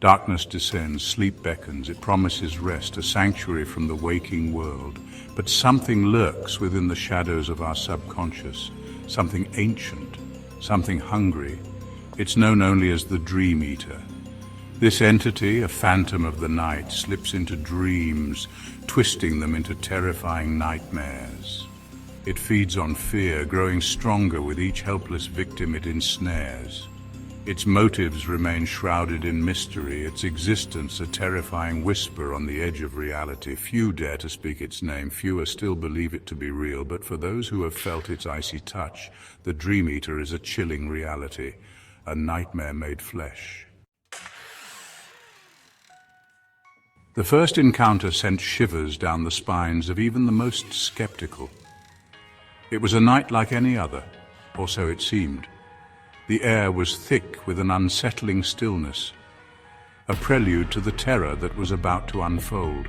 Darkness descends, sleep beckons, it promises rest, a sanctuary from the waking world. But something lurks within the shadows of our subconscious, something ancient, something hungry. It's known only as the Dream Eater. This entity, a phantom of the night, slips into dreams, twisting them into terrifying nightmares. It feeds on fear, growing stronger with each helpless victim it ensnares. Its motives remain shrouded in mystery, its existence a terrifying whisper on the edge of reality. Few dare to speak its name, fewer still believe it to be real, but for those who have felt its icy touch, the Dream Eater is a chilling reality, a nightmare made flesh. The first encounter sent shivers down the spines of even the most skeptical. It was a night like any other, or so it seemed. The air was thick with an unsettling stillness, a prelude to the terror that was about to unfold.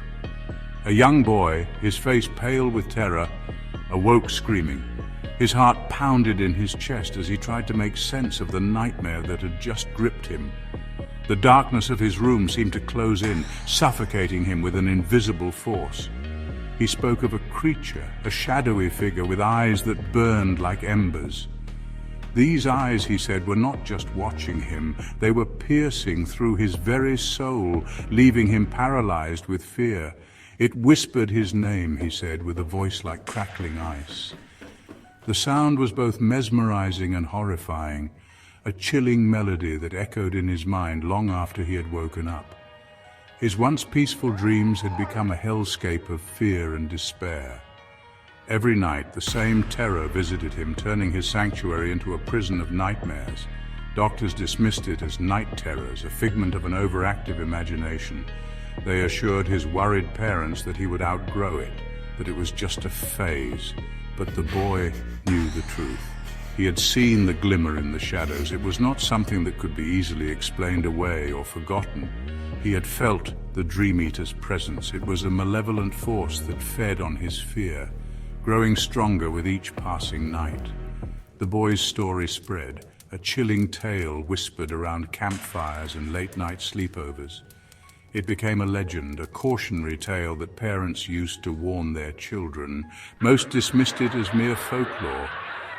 A young boy, his face pale with terror, awoke screaming. His heart pounded in his chest as he tried to make sense of the nightmare that had just gripped him. The darkness of his room seemed to close in, suffocating him with an invisible force. He spoke of a creature, a shadowy figure with eyes that burned like embers. These eyes, he said, were not just watching him, they were piercing through his very soul, leaving him paralyzed with fear. It whispered his name, he said, with a voice like crackling ice. The sound was both mesmerizing and horrifying, a chilling melody that echoed in his mind long after he had woken up. His once peaceful dreams had become a hellscape of fear and despair. Every night, the same terror visited him, turning his sanctuary into a prison of nightmares. Doctors dismissed it as night terrors, a figment of an overactive imagination. They assured his worried parents that he would outgrow it, that it was just a phase. But the boy knew the truth. He had seen the glimmer in the shadows. It was not something that could be easily explained away or forgotten. He had felt the Dream Eater's presence. It was a malevolent force that fed on his fear, growing stronger with each passing night. The boy's story spread, a chilling tale whispered around campfires and late-night sleepovers. It became a legend, a cautionary tale that parents used to warn their children. Most dismissed it as mere folklore.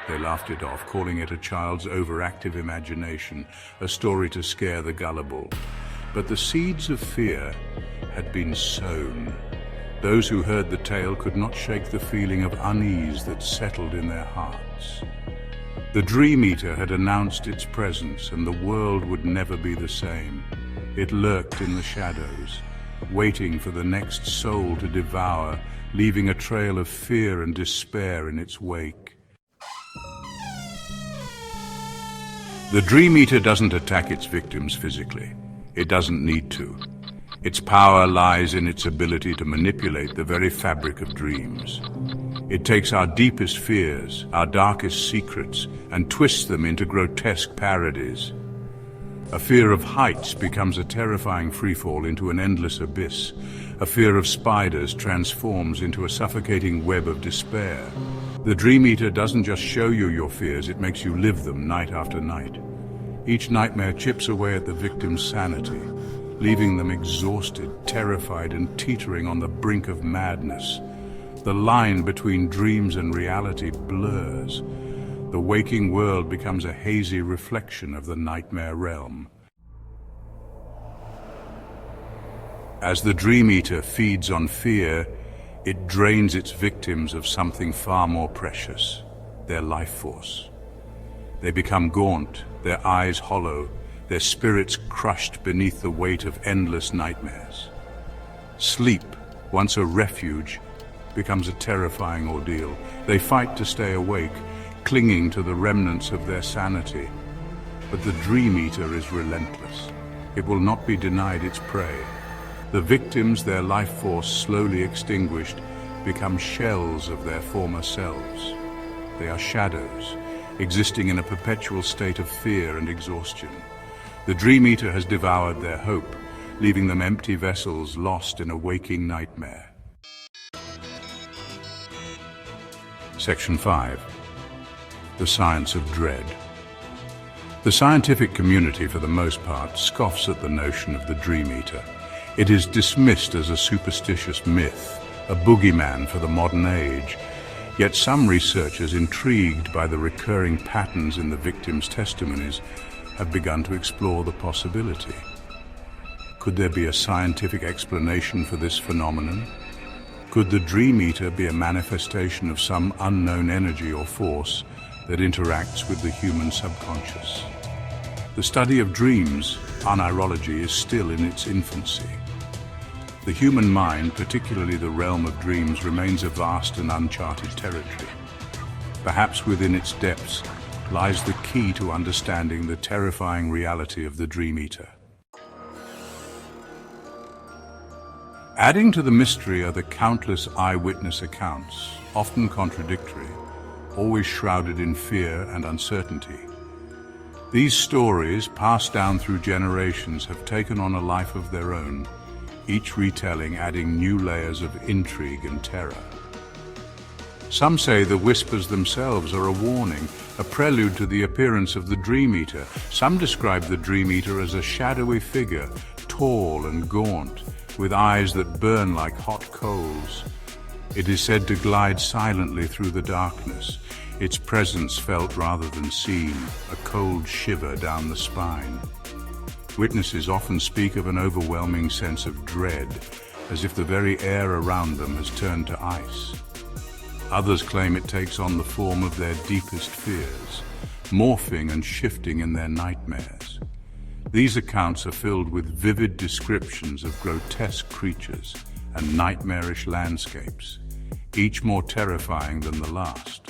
They laughed it off, calling it a child's overactive imagination, a story to scare the gullible. But the seeds of fear had been sown. Those who heard the tale could not shake the feeling of unease that settled in their hearts. The Dream Eater had announced its presence, and the world would never be the same. It lurked in the shadows, waiting for the next soul to devour, leaving a trail of fear and despair in its wake. The Dream Eater doesn't attack its victims physically. It doesn't need to. Its power lies in its ability to manipulate the very fabric of dreams. It takes our deepest fears, our darkest secrets, and twists them into grotesque parodies. A fear of heights becomes a terrifying freefall into an endless abyss. A fear of spiders transforms into a suffocating web of despair. The Dream Eater doesn't just show you your fears, it makes you live them night after night. Each nightmare chips away at the victim's sanity, leaving them exhausted, terrified, and teetering on the brink of madness. The line between dreams and reality blurs. The waking world becomes a hazy reflection of the nightmare realm. As the Dream Eater feeds on fear, it drains its victims of something far more precious, their life force. They become gaunt, their eyes hollow, their spirits crushed beneath the weight of endless nightmares. Sleep, once a refuge, becomes a terrifying ordeal. They fight to stay awake, clinging to the remnants of their sanity. But the Dream Eater is relentless. It will not be denied its prey. The victims, their life force slowly extinguished, become shells of their former selves. They are shadows, existing in a perpetual state of fear and exhaustion. The Dream Eater has devoured their hope, leaving them empty vessels lost in a waking nightmare. Section 5. The Science of Dread. The scientific community, for the most part, scoffs at the notion of the Dream Eater. It is dismissed as a superstitious myth, a boogeyman for the modern age. Yet some researchers, intrigued by the recurring patterns in the victims' testimonies, have begun to explore the possibility. Could there be a scientific explanation for this phenomenon? Could the Dream Eater be a manifestation of some unknown energy or force that interacts with the human subconscious? The study of dreams, unraveling, is still in its infancy. The human mind, particularly the realm of dreams, remains a vast and uncharted territory. Perhaps within its depths lies the key to understanding the terrifying reality of the Dream Eater. Adding to the mystery are the countless eyewitness accounts, often contradictory, always shrouded in fear and uncertainty. These stories, passed down through generations, have taken on a life of their own, each retelling adding new layers of intrigue and terror. Some say the whispers themselves are a warning, a prelude to the appearance of the Dream Eater. Some describe the Dream Eater as a shadowy figure, tall and gaunt, with eyes that burn like hot coals. It is said to glide silently through the darkness, its presence felt rather than seen, a cold shiver down the spine. Witnesses often speak of an overwhelming sense of dread, as if the very air around them has turned to ice. Others claim it takes on the form of their deepest fears, morphing and shifting in their nightmares. These accounts are filled with vivid descriptions of grotesque creatures and nightmarish landscapes, each more terrifying than the last.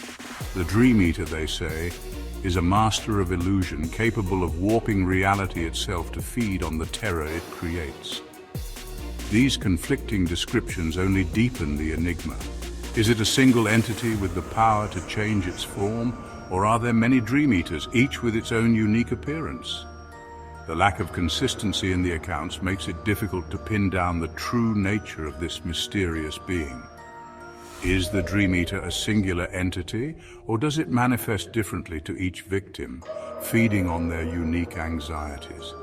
The Dream Eater, they say, is a master of illusion, capable of warping reality itself to feed on the terror it creates. These conflicting descriptions only deepen the enigma. Is it a single entity with the power to change its form, or are there many Dream Eaters, each with its own unique appearance? The lack of consistency in the accounts makes it difficult to pin down the true nature of this mysterious being. Is the Dream Eater a singular entity, or does it manifest differently to each victim, feeding on their unique anxieties?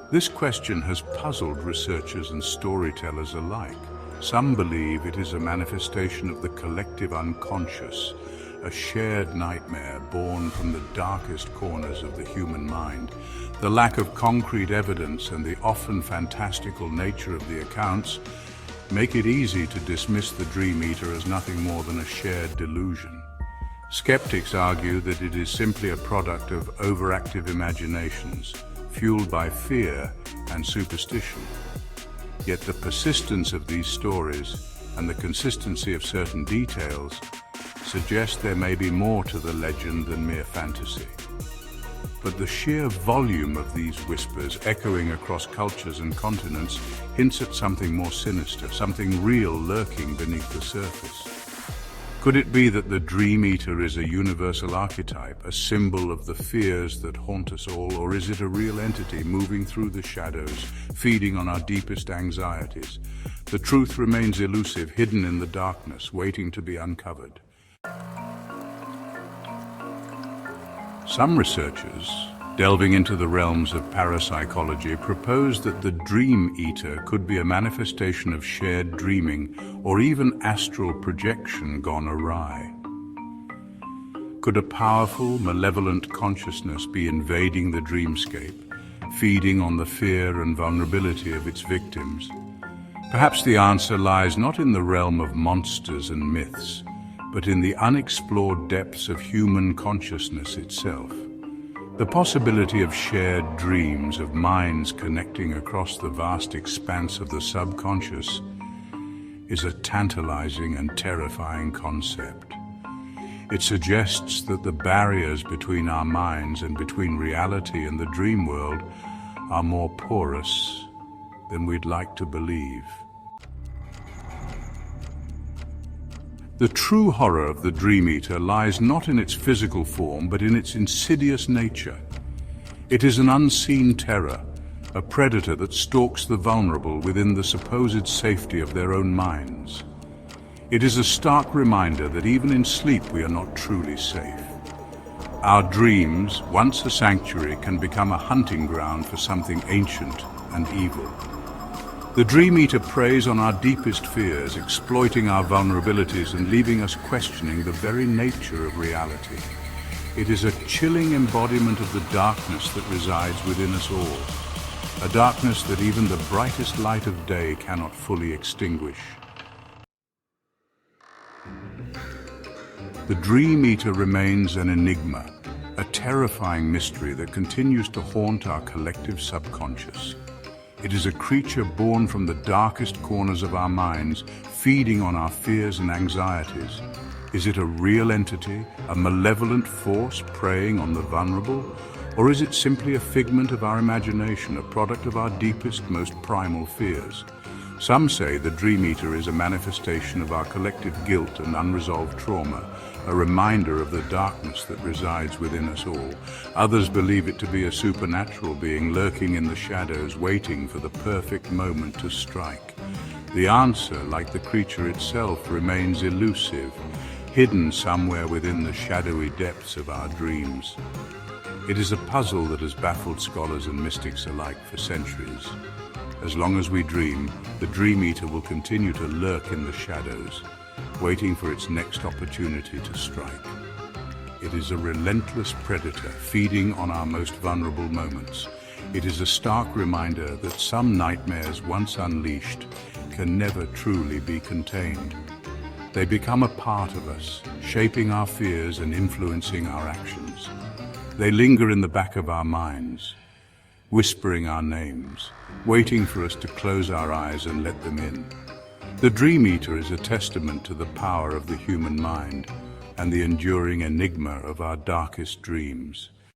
This question has puzzled researchers and storytellers alike. Some believe it is a manifestation of the collective unconscious, a shared nightmare born from the darkest corners of the human mind. The lack of concrete evidence and the often fantastical nature of the accounts make it easy to dismiss the Dream Eater as nothing more than a shared delusion. Skeptics argue that it is simply a product of overactive imaginations, fueled by fear and superstition. Yet the persistence of these stories and the consistency of certain details suggest there may be more to the legend than mere fantasy. But the sheer volume of these whispers, echoing across cultures and continents, hints at something more sinister, something real lurking beneath the surface. Could it be that the Dream Eater is a universal archetype, a symbol of the fears that haunt us all, or is it a real entity moving through the shadows, feeding on our deepest anxieties? The truth remains elusive, hidden in the darkness, waiting to be uncovered. Some researchers, delving into the realms of parapsychology, propose that the Dream Eater could be a manifestation of shared dreaming or even astral projection gone awry. Could a powerful, malevolent consciousness be invading the dreamscape, feeding on the fear and vulnerability of its victims? Perhaps the answer lies not in the realm of monsters and myths, but in the unexplored depths of human consciousness itself. The possibility of shared dreams, of minds connecting across the vast expanse of the subconscious, is a tantalizing and terrifying concept. It suggests that the barriers between our minds and between reality and the dream world are more porous than we'd like to believe. The true horror of the Dream Eater lies not in its physical form, but in its insidious nature. It is an unseen terror, a predator that stalks the vulnerable within the supposed safety of their own minds. It is a stark reminder that even in sleep we are not truly safe. Our dreams, once a sanctuary, can become a hunting ground for something ancient and evil. The Dream Eater preys on our deepest fears, exploiting our vulnerabilities and leaving us questioning the very nature of reality. It is a chilling embodiment of the darkness that resides within us all, a darkness that even the brightest light of day cannot fully extinguish. The Dream Eater remains an enigma, a terrifying mystery that continues to haunt our collective subconscious. It is a creature born from the darkest corners of our minds, feeding on our fears and anxieties. Is it a real entity, a malevolent force preying on the vulnerable? Or is it simply a figment of our imagination, a product of our deepest, most primal fears? Some say the Dream Eater is a manifestation of our collective guilt and unresolved trauma, a reminder of the darkness that resides within us all. Others believe it to be a supernatural being lurking in the shadows, waiting for the perfect moment to strike. The answer, like the creature itself, remains elusive, hidden somewhere within the shadowy depths of our dreams. It is a puzzle that has baffled scholars and mystics alike for centuries. As long as we dream, the Dream Eater will continue to lurk in the shadows, waiting for its next opportunity to strike. It is a relentless predator, feeding on our most vulnerable moments. It is a stark reminder that some nightmares, once unleashed, can never truly be contained. They become a part of us, shaping our fears and influencing our actions. They linger in the back of our minds, whispering our names, waiting for us to close our eyes and let them in. The Dream Eater is a testament to the power of the human mind and the enduring enigma of our darkest dreams.